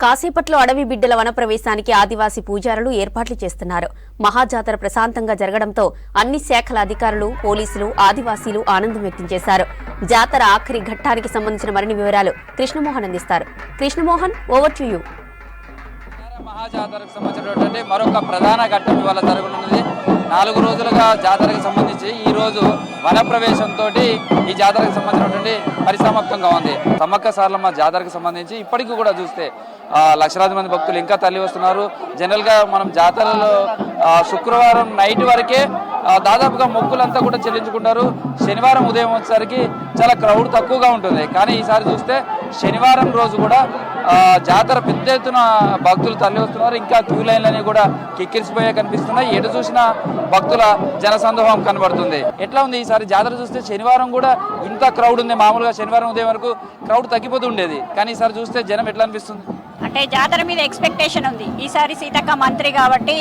కాసేపట్లో అడవి బిడ్డల వనప్రవేశానికి ఆదివాసీ పూజారులు ఏర్పాట్లు చేస్తున్నారు. మహాజాతర ప్రశాంతంగా జరగడంతో అన్ని శాఖల అధికారులు, పోలీసులు, ఆదివాసీలు ఆనందం వ్యక్తం చేశారు. జాతర ఆఖరి ఘట్టానికి సంబంధించిన మరిన్ని వివరాలు కృష్ణమోహన్ అందిస్తారు. Krishnamohan, over to you. మహాజాతరకు సంబంధించినటువంటి మరొక ప్రధాన ఘట్టం ఇవాళ జరగనున్నది. 4 రోజులుగా జాతరకు సంబంధించి ఈ రోజు వనప్రవేశంతో ఈ జాతరకు సంబంధించినటువంటి పరిసమాప్తంగా ఉంది. సమ్మక్క సారలమ్మ జాతరకు సంబంధించి ఇప్పటికీ కూడా చూస్తే లక్షలాది మంది భక్తులు ఇంకా తరలి వస్తున్నారు. జనరల్ గా మనం జాతరలో శుక్రవారం నైట్ వరకే దాదాపుగా మొక్కులంతా కూడా చెల్లించుకుంటారు. శనివారం ఉదయం వచ్చేసరికి చాలా క్రౌడ్ తక్కువగా ఉంటుంది. కానీ ఈసారి చూస్తే శనివారం రోజు కూడా జాతర పెద్ద ఎత్తున భక్తులు తరలి వస్తున్నారు. ఇంకా క్యూ లైన్లని కూడా కిక్కిరిసిపోయే కనిపిస్తున్నాయి. ఎటు చూసినా భక్తుల జనసందోహం కనబడుతుంది. ఎట్లా ఉంది ఈసారి జాతర చూస్తే? శనివారం కూడా ఇంత క్రౌడ్ ఉంది. మామూలుగా శనివారం ఉదయం వరకు క్రౌడ్ తగ్గిపోతూ ఉండేది. కానీ ఈసారి చూస్తే జనం ఎట్లా అనిపిస్తుంది? అంటే జాతర మీద ఎక్స్పెక్టేషన్ ఉంది. ఈసారి సీతక్క మంత్రి కాబట్టి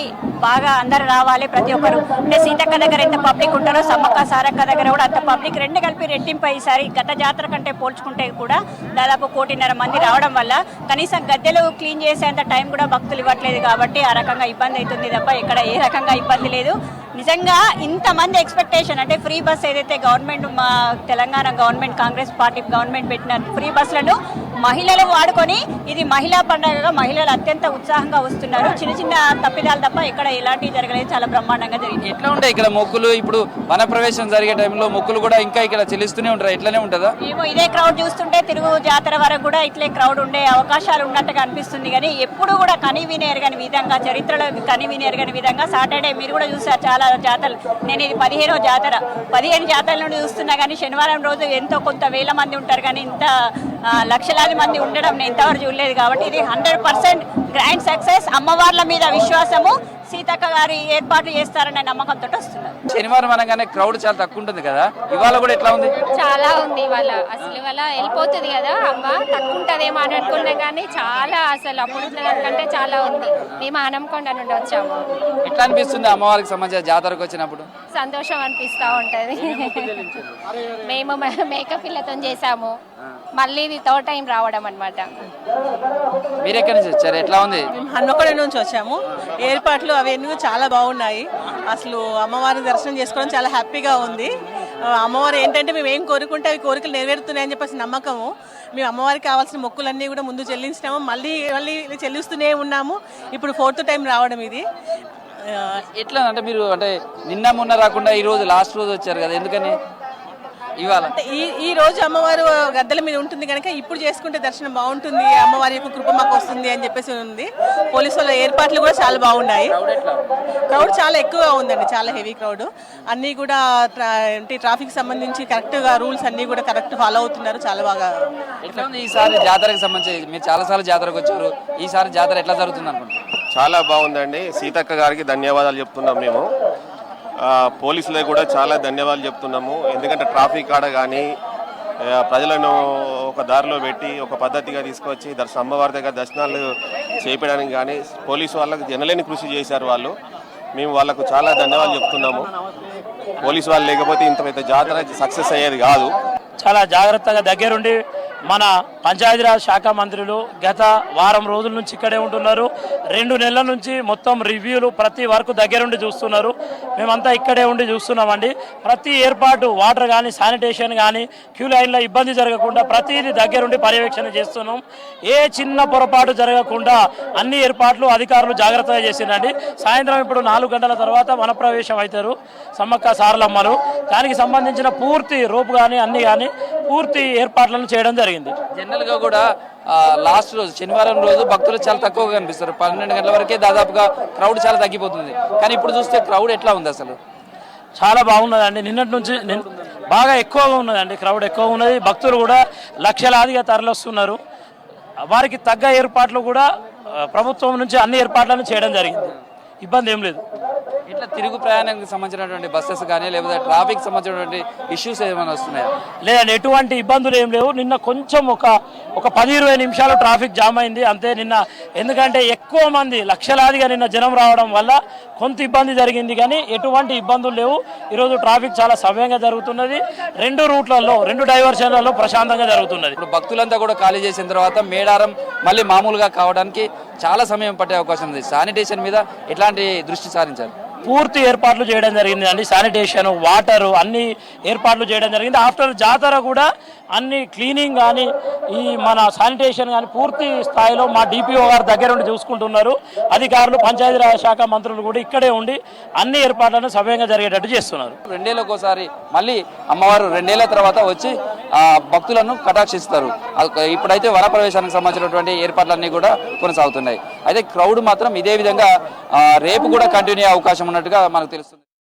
బాగా అందరు రావాలి ప్రతి ఒక్కరు. అంటే సీతక్క దగ్గర ఎంత పబ్లిక్ ఉంటారో సమ్మక్క సారక్క దగ్గర కూడా అంత పబ్లిక్, రెండు కలిపి రెట్టింపు. ఈసారి గత జాతర కంటే పోల్చుకుంటే కూడా దాదాపు 1.5 మంది రావడం వల్ల కనీసం గద్దెలు క్లీన్ చేసేంత టైం కూడా భక్తులు ఇవ్వట్లేదు. కాబట్టి ఆ రకంగా ఇబ్బంది అవుతుంది తప్ప ఇక్కడ ఏ రకంగా ఇబ్బంది లేదు. నిజంగా ఇంతమంది ఎక్స్పెక్టేషన్ అంటే ఫ్రీ బస్ ఏదైతే గవర్నమెంట్, మా Telangana government, Congress party government పెట్టిన ఫ్రీ బస్సులను మహిళలు వాడుకొని ఇది మహిళా పండుగగా మహిళలు అత్యంత ఉత్సాహంగా వస్తున్నారు. చిన్న చిన్న తప్పిదాలు తప్ప ఇక్కడ ఎలాంటివి జరగలేదు. చాలా బ్రహ్మాండంగా జరిగింది. ఎట్లా ఉంటాయి ఇక్కడ మొక్కులు? ఇప్పుడు వనప్రవేశం జరిగే టైంలో మొక్కులు కూడా ఇంకా ఇక్కడ చెల్లిస్తూనే ఉంటారు. ఎట్లనే ఉంటుందా? ఏమో ఇదే క్రౌడ్ చూస్తుంటే తిరుగు జాతర వరకు కూడా ఇట్లే క్రౌడ్ ఉండే అవకాశాలు ఉన్నట్టుగా అనిపిస్తుంది. కానీ ఎప్పుడు కూడా కనివిని ఎరగని విధంగా, చరిత్రలో కనివిని ఎరగని విధంగా సాటర్డే మీరు కూడా చూసారు చాలా జాతరలు. నేను ఇది 15వ జాతర, 15 జాతరల నుండి చూస్తున్నా. కానీ శనివారం రోజు ఎంతో కొంత వేల మంది ఉంటారు. కానీ ఇంత లక్షలాది మంది ఉండడం నేను ఇంతవరకు చూడలేదు. కాబట్టి ఇది 100% గ్రాండ్ సక్సెస్. అమ్మవార్ల మీద విశ్వాసము, సీతక్క గారి ఏర్పాట్లు చేస్తారనే నమ్మకంతో వస్తున్నారు. శనివారం అనగానే క్రౌడ్ చాలా తక్కువ ఉంటుంది కదా, ఇవాళ కూడా ఎట్లా ఉంది? చాలా ఉంది ఇవాళ. అసలు ఇవాళ వెళ్ళిపోతుంది కదా అమ్మ, తక్కువ ఉంటుందేమో అని అనుకున్నాం. కానీ చాలా అసలు అప్పుడు దానికంటే చాలా ఉంది. మేము ఆనంకొండ నుండి వచ్చాము. ఎట్లా అనిపిస్తుంది అమ్మవారికి సంబంధించిన జాతరకు వచ్చినప్పుడు? సంతోషం అనిపిస్తూ ఉంటది. మేము మేకప్ పిల్లతో చేసాము. మళ్ళీ ఇది 3rd టైం రావడం అనమాట. మీరు ఎక్కడి నుంచి వచ్చారు? ఎట్లా ఉంది? హన్మకొండ నుంచి వచ్చాము. ఏర్పాట్లు అవన్నీ చాలా బాగున్నాయి. అసలు అమ్మవారి దర్శనం చేసుకోవడం చాలా హ్యాపీగా ఉంది. అమ్మవారు ఏంటంటే మేము ఏం కోరుకుంటే అవి కోరికలు నెరవేరుతున్నాయని చెప్పేసి నమ్మకము. మేము అమ్మవారికి కావాల్సిన మొక్కులన్నీ కూడా ముందు చెల్లించినాము. మళ్ళీ చెల్లిస్తూనే ఉన్నాము. ఇప్పుడు 4th టైం రావడం ఇది. ఎట్లా అంటే మీరు అంటే నిన్న మొన్న రాకుండా ఈ రోజు లాస్ట్ రోజు వచ్చారు కదా, ఎందుకని ఇవాళ? అంటే ఈ రోజు అమ్మవారు గద్దెల మీద ఉంటుంది కనుక ఇప్పుడు చేసుకుంటే దర్శనం బాగుంటుంది, అమ్మవారి యొక్క కృప మాకు వస్తుంది అని చెప్పేసి ఉంది. పోలీసు వాళ్ళ ఏర్పాట్లు కూడా చాలా బాగున్నాయి. క్రౌడ్ చాలా ఎక్కువగా ఉందండి, చాలా హెవీ క్రౌడ్. అన్నీ కూడా అంటే ట్రాఫిక్ సంబంధించి కరెక్ట్గా రూల్స్ అన్నీ కూడా కరెక్ట్ ఫాలో అవుతున్నారు. చాలా బాగా. ఎట్లా ఉంది ఈసారి జాతరకు సంబంధించి? మీరు చాలాసార్లు జాతరకు వచ్చారు, ఈసారి జాతర ఎట్లా జరుగుతుంది అనుకుంటున్నారు? చాలా బాగుందండి. సీతక్క గారికి ధన్యవాదాలు చెప్తున్నాం మేము. పోలీసులకు కూడా చాలా ధన్యవాదాలు చెప్తున్నాము. ఎందుకంటే ట్రాఫిక్ ఆడ కానీ ప్రజలను ఒక దారిలో పెట్టి ఒక పద్ధతిగా తీసుకొచ్చి అమ్మవారి దగ్గర దర్శనాలు చేయించడానికి కానీ పోలీసు వాళ్ళకు జనలేని కృషి చేశారు వాళ్ళు. మేము వాళ్ళకు చాలా ధన్యవాదాలు చెప్తున్నాము. పోలీసు వాళ్ళు లేకపోతే ఇంత పెద్ద జాతర సక్సెస్ అయ్యేది కాదు. చాలా జాగ్రత్తగా దగ్గరుండి మన పంచాయతీరాజ్ శాఖ మంత్రులు గత వారం రోజుల నుంచి ఇక్కడే ఉంటున్నారు. 2 నెలల నుంచి మొత్తం రివ్యూలు ప్రతి వరకు దగ్గరుండి చూస్తున్నారు. మేమంతా ఇక్కడే ఉండి చూస్తున్నామండి. ప్రతి ఏర్పాటు, వాటర్ కానీ శానిటేషన్ కానీ క్యూ లైన్లో ఇబ్బంది జరగకుండా ప్రతిదీ దగ్గరుండి పర్యవేక్షణ చేస్తున్నాం. ఏ చిన్న పొరపాటు జరగకుండా అన్ని ఏర్పాట్లు అధికారులు జాగ్రత్తగా చేసిందండి. సాయంత్రం ఇప్పుడు 4 గంటల తర్వాత వనప్రవేశం అవుతారు సమ్మక్క సారలమ్మలు. దానికి సంబంధించిన పూర్తి రోపు కానీ అన్ని కానీ పూర్తి ఏర్పాట్లను చేయడం జరిగింది. జనరల్ గా కూడా లాస్ట్ రోజు శనివారం రోజు భక్తులు చాలా తక్కువగా కనిపిస్తారు. 12 గంటల వరకే దాదాపుగా క్రౌడ్ చాలా తగ్గిపోతుంది. కానీ ఇప్పుడు చూస్తే క్రౌడ్ ఎట్లా ఉంది? అసలు చాలా బాగున్నదండి. నిన్నటి నుంచి బాగా ఎక్కువగా ఉన్నదండి, క్రౌడ్ ఎక్కువ ఉన్నది. భక్తులు కూడా లక్షలాదిగా తరలిస్తున్నారు. వారికి తగ్గ ఏర్పాట్లు కూడా ప్రభుత్వం నుంచి అన్ని ఏర్పాట్లను చేయడం జరిగింది. ఇబ్బంది ఏం లేదు. ఇట్లా తిరుగు ప్రయాణానికి సంబంధించినటువంటి బస్సెస్ కానీ లేకపోతే ట్రాఫిక్ సంబంధించినటువంటి ఇష్యూస్ ఏమైనా వస్తున్నాయా? లేదండి, ఎటువంటి ఇబ్బందులు ఏం లేవు. నిన్న కొంచెం ఒక 10-20 నిమిషాలు ట్రాఫిక్ జామ్ అయింది అంతే నిన్న. ఎందుకంటే ఎక్కువ మంది లక్షలాదిగా నిన్న జనం రావడం వల్ల కొంత ఇబ్బంది జరిగింది, కానీ ఎటువంటి ఇబ్బందులు లేవు. ఈరోజు ట్రాఫిక్ చాలా సవ్యంగా జరుగుతున్నది. 2 రూట్లలో 2 డైవర్షన్లలో ప్రశాంతంగా జరుగుతున్నది. ఇప్పుడు భక్తులంతా కూడా ఖాళీ చేసిన తర్వాత మేడారం మళ్ళీ మామూలుగా కావడానికి చాలా సమయం పట్టే అవకాశం ఉంది. శానిటేషన్ మీద ఎట్లాంటి దృష్టి సారించారు? పూర్తి ఏర్పాట్లు చేయడం జరిగింది అండి. శానిటేషన్, వాటర్ అన్ని ఏర్పాట్లు చేయడం జరిగింది. ఆఫ్టర్ జాతర కూడా అన్ని క్లీనింగ్ కానీ ఈ మన శానిటేషన్ కానీ పూర్తి స్థాయిలో మా డిపిఓ గారు దగ్గర ఉండి చూసుకుంటున్నారు. అధికారులు, పంచాయతీరాజ్ శాఖ మంత్రులు కూడా ఇక్కడే ఉండి అన్ని ఏర్పాట్లను సవ్యంగా జరిగేటట్టు చేస్తున్నారు. 2 ఏళ్ళకోసారి మళ్ళీ అమ్మవారు 2 ఏళ్ల తర్వాత వచ్చి భక్తులను కటాక్షిస్తారు. ఇప్పుడైతే వనప్రవేశానికి సంబంధించినటువంటి ఏర్పాట్లన్నీ కూడా కొనసాగుతున్నాయి. అయితే క్రౌడ్ మాత్రం ఇదే విధంగా రేపు కూడా కంటిన్యూ అయ్యే అవకాశం ఉన్నట్టుగా మనకు తెలుస్తుంది.